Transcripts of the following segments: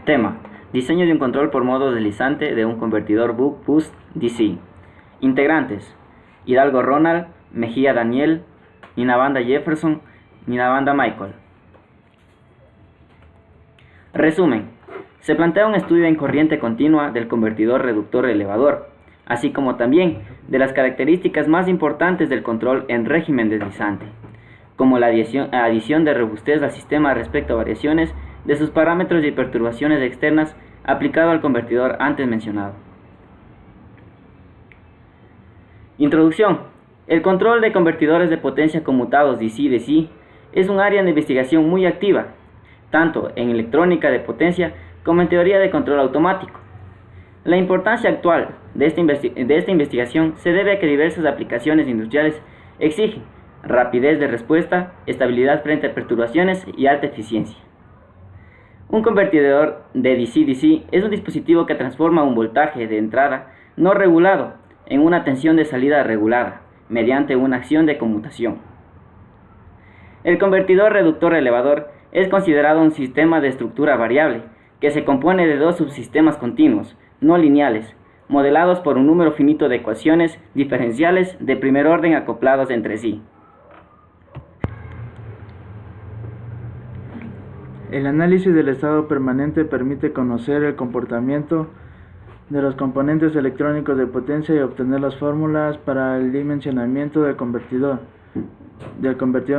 Tema: diseño de un control por modo deslizante de un convertidor Buck Boost DC. Integrantes: Hidalgo Ronald, Mejía Daniel, Ninabanda Jefferson, Ninabanda Michael. Resumen: se plantea un estudio en corriente continua del convertidor reductor elevador, así como también de las características más importantes del control en régimen deslizante, como la adición de robustez al sistema respecto a variaciones de sus parámetros y perturbaciones externas aplicado al convertidor antes mencionado. Introducción. El control de convertidores de potencia conmutados DC-DC es un área de investigación muy activa, tanto en electrónica de potencia como en teoría de control automático. La importancia actual de esta investigación se debe a que diversas aplicaciones industriales exigen rapidez de respuesta, estabilidad frente a perturbaciones y alta eficiencia. Un convertidor de DC-DC es un dispositivo que transforma un voltaje de entrada no regulado en una tensión de salida regulada mediante una acción de conmutación. El convertidor reductor elevador es considerado un sistema de estructura variable que se compone de dos subsistemas continuos, no lineales, modelados por un número finito de ecuaciones diferenciales de primer orden acopladas entre sí. El análisis del estado permanente permite conocer el comportamiento de los componentes electrónicos de potencia y obtener las fórmulas para el dimensionamiento del convertidor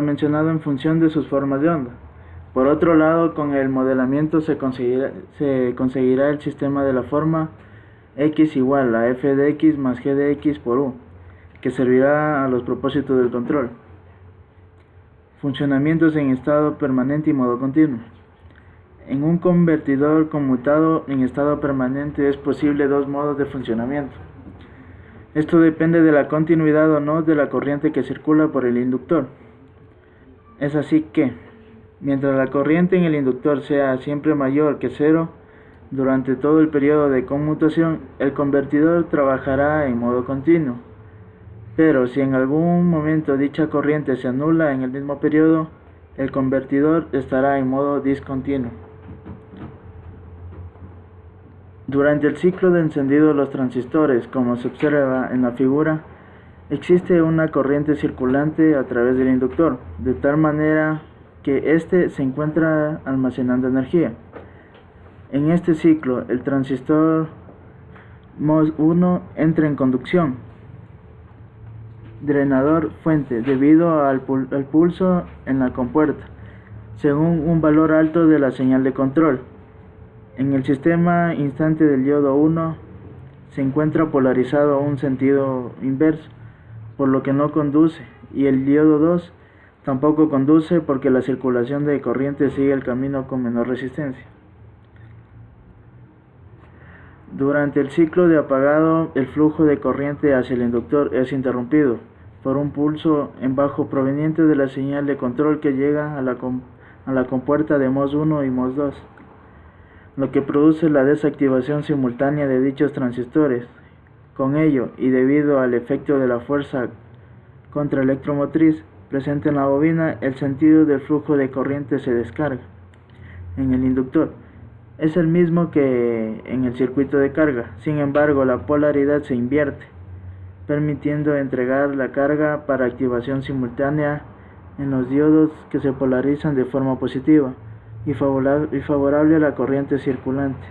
mencionado en función de sus formas de onda. Por otro lado, con el modelamiento se conseguirá el sistema de la forma x igual a f de x más g de x por u, que servirá a los propósitos del control. Funcionamientos en estado permanente y modo continuo. En un convertidor conmutado en estado permanente es posible dos modos de funcionamiento. Esto depende de la continuidad o no de la corriente que circula por el inductor. Es así que, mientras la corriente en el inductor sea siempre mayor que cero, durante todo el periodo de conmutación, el convertidor trabajará en modo continuo. Pero si en algún momento dicha corriente se anula en el mismo periodo, el convertidor estará en modo discontinuo. Durante el ciclo de encendido de los transistores, como se observa en la figura, existe una corriente circulante a través del inductor, de tal manera que éste se encuentra almacenando energía. En este ciclo, el transistor MOS1 entra en conducción, drenador-fuente, debido al pulso en la compuerta, según un valor alto de la señal de control. En el sistema instante del diodo 1 se encuentra polarizado a un sentido inverso, por lo que no conduce, y el diodo 2 tampoco conduce porque la circulación de corriente sigue el camino con menor resistencia. Durante el ciclo de apagado, el flujo de corriente hacia el inductor es interrumpido por un pulso en bajo proveniente de la señal de control que llega a la compuerta de MOS1 y MOS2, lo que produce la desactivación simultánea de dichos transistores. Con ello, y debido al efecto de la fuerza contraelectromotriz presente en la bobina, el sentido del flujo de corriente se descarga en el inductor. Es el mismo que en el circuito de carga, sin embargo la polaridad se invierte, permitiendo entregar la carga para activación simultánea en los diodos que se polarizan de forma positiva y favorable a la corriente circulante.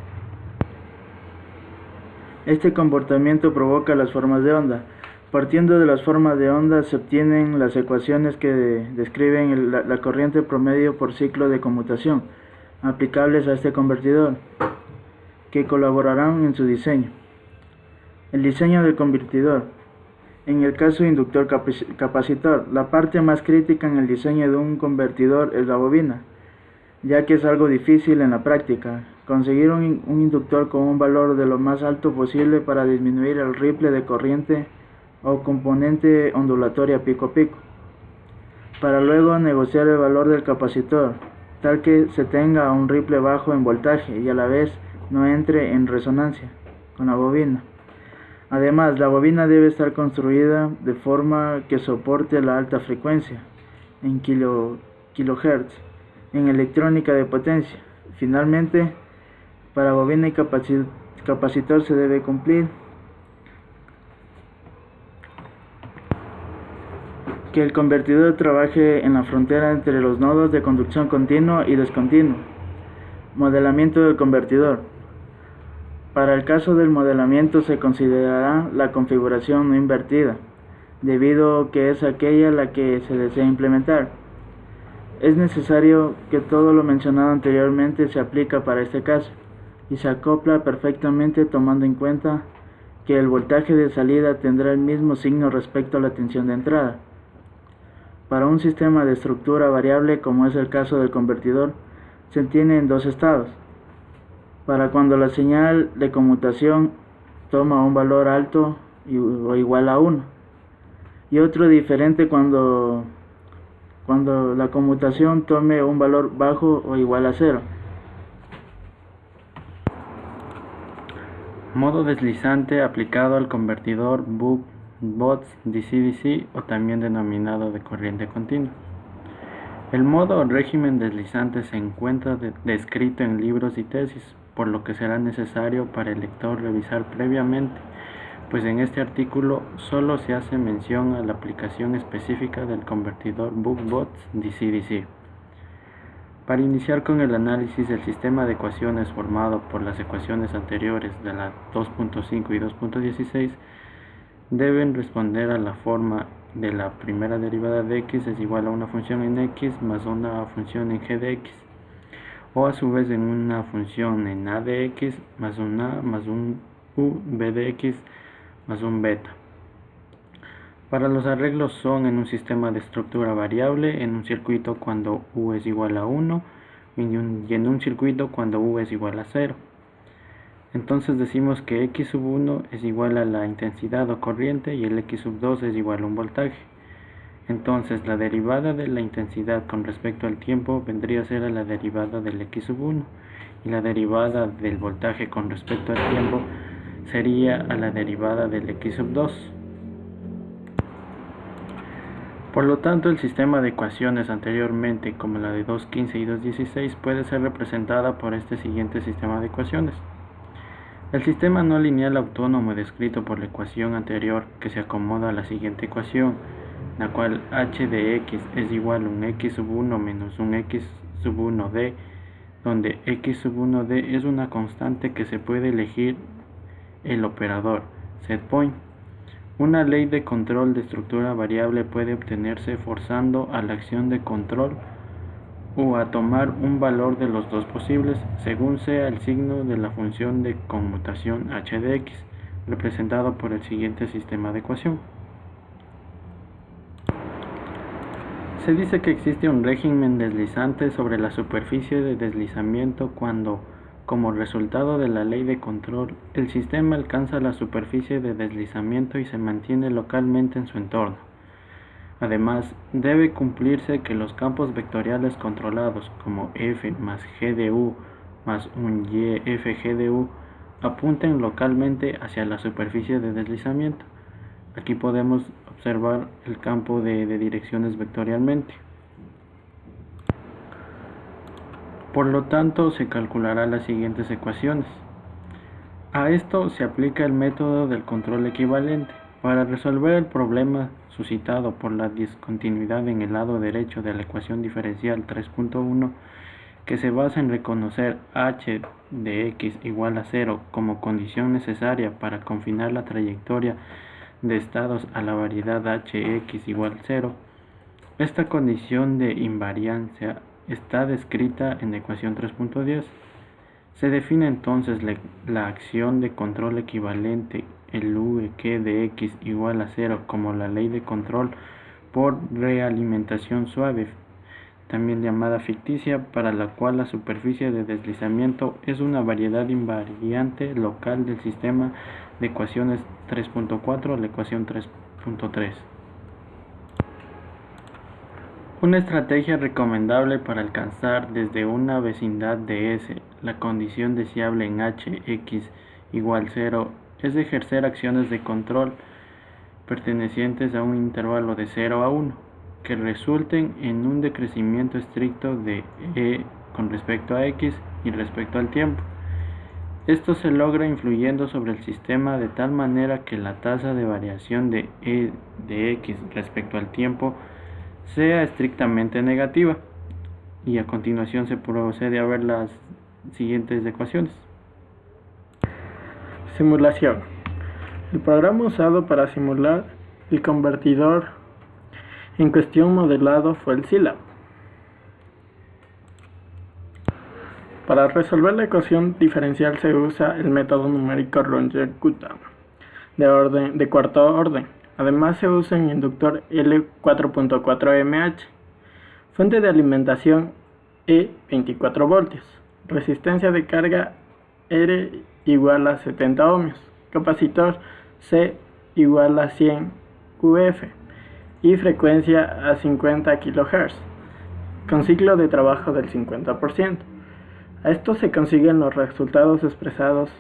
Este comportamiento provoca las formas de onda. Partiendo de las formas de onda se obtienen las ecuaciones que describen la corriente promedio por ciclo de conmutación aplicables a este convertidor, que colaborarán en su diseño. El diseño del convertidor. En el caso inductor-capacitor, la parte más crítica en el diseño de un convertidor es la bobina, ya que es algo difícil en la práctica conseguir un inductor con un valor de lo más alto posible para disminuir el ripple de corriente o componente ondulatoria pico a pico, para luego negociar el valor del capacitor, tal que se tenga un ripple bajo en voltaje y a la vez no entre en resonancia con la bobina. Además, la bobina debe estar construida de forma que soporte la alta frecuencia en kilohertz en electrónica de potencia. Finalmente, Para bobina y capacitor se debe cumplir que el convertidor trabaje en la frontera entre los nodos de conducción continua y discontinua. Modelamiento del convertidor. Para el caso del modelamiento se considerará la configuración no invertida, debido a que es aquella la que se desea implementar. Es necesario que todo lo mencionado anteriormente se aplica para este caso y se acopla perfectamente tomando en cuenta que el voltaje de salida tendrá el mismo signo respecto a la tensión de entrada. Para un sistema de estructura variable, como es el caso del convertidor, se tiene en dos estados. Para cuando la señal de conmutación toma un valor alto o igual a 1, y otro diferente cuando la conmutación tome un valor bajo o igual a 0. Modo deslizante aplicado al convertidor buck-boost DC-DC o también denominado de corriente continua. El modo o régimen deslizante se encuentra descrito en libros y tesis, por lo que será necesario para el lector revisar previamente, pues en este artículo solo se hace mención a la aplicación específica del convertidor buck-boost DC-DC. Para iniciar con el análisis del sistema de ecuaciones formado por las ecuaciones anteriores de la 2.5 y 2.16, deben responder a la forma de la primera derivada de x es igual a una función en x más una función en g de x, o a su vez en una función en a de x más un a más un u b de x más un beta. Para los arreglos son en un sistema de estructura variable, en un circuito cuando u es igual a 1 y en un circuito cuando u es igual a 0. Entonces decimos que x sub 1 es igual a la intensidad o corriente y el x sub 2 es igual a un voltaje. Entonces la derivada de la intensidad con respecto al tiempo vendría a ser a la derivada del x sub 1 y la derivada del voltaje con respecto al tiempo sería a la derivada del x sub 2. Por lo tanto, el sistema de ecuaciones anteriormente, como la de 2.15 y 2.16, puede ser representada por este siguiente sistema de ecuaciones. El sistema no lineal autónomo descrito por la ecuación anterior, que se acomoda a la siguiente ecuación, la cual h de x es igual a un x sub 1 menos un x sub 1d, donde x sub 1d es una constante que se puede elegir el operador setPoint. Una ley de control de estructura variable puede obtenerse forzando a la acción de control o a tomar un valor de los dos posibles, según sea el signo de la función de conmutación h de x, representado por el siguiente sistema de ecuación. Se dice que existe un régimen deslizante sobre la superficie de deslizamiento cuando, como resultado de la ley de control, el sistema alcanza la superficie de deslizamiento y se mantiene localmente en su entorno. Además, debe cumplirse que los campos vectoriales controlados, como f más g de u más un y f g de u, apunten localmente hacia la superficie de deslizamiento. Aquí podemos observar el campo de direcciones vectorialmente. Por lo tanto, se calculará las siguientes ecuaciones. A esto se aplica el método del control equivalente. Para resolver el problema suscitado por la discontinuidad en el lado derecho de la ecuación diferencial 3.1, que se basa en reconocer h de x igual a 0 como condición necesaria para confinar la trayectoria de estados a la variedad hx igual a 0, esta condición de invariancia está descrita en la ecuación 3.10. Se define entonces la acción de control equivalente, el v de x igual a 0, como la ley de control por realimentación suave, también llamada ficticia, para la cual la superficie de deslizamiento es una variedad invariante local del sistema de ecuaciones 3.4 a la ecuación 3.3. Una estrategia recomendable para alcanzar desde una vecindad de S la condición deseable en hx igual 0 es ejercer acciones de control pertenecientes a un intervalo de 0 a 1 que resulten en un decrecimiento estricto de E con respecto a x y respecto al tiempo. Esto se logra influyendo sobre el sistema de tal manera que la tasa de variación de E de X respecto al tiempo sea estrictamente negativa. Y a continuación se procede a ver las siguientes ecuaciones. Simulación. El programa usado para simular el convertidor en cuestión modelado fue el Scilab. Para resolver la ecuación diferencial se usa el método numérico Runge-Kutta de cuarto orden. Además se usa un inductor L4.4mH, fuente de alimentación E 24 voltios, resistencia de carga R igual a 70 ohmios, capacitor C igual a 100 UF y frecuencia a 50 kHz, con ciclo de trabajo del 50%. A esto se consiguen los resultados expresados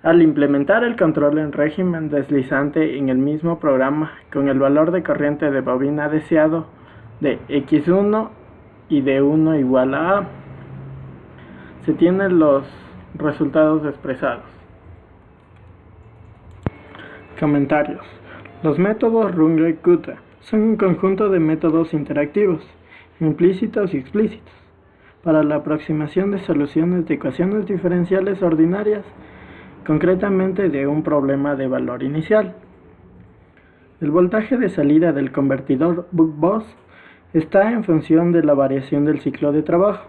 al implementar el control en régimen deslizante en el mismo programa con el valor de corriente de bobina deseado de X1 y de 1 igual a A. Se tienen los resultados expresados. Comentarios. Los métodos Runge-Kutta son un conjunto de métodos interactivos, implícitos y explícitos, para la aproximación de soluciones de ecuaciones diferenciales ordinarias, concretamente de un problema de valor inicial. El voltaje de salida del convertidor Buck-Bose está en función de la variación del ciclo de trabajo,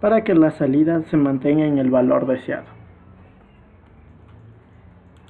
para que la salida se mantenga en el valor deseado.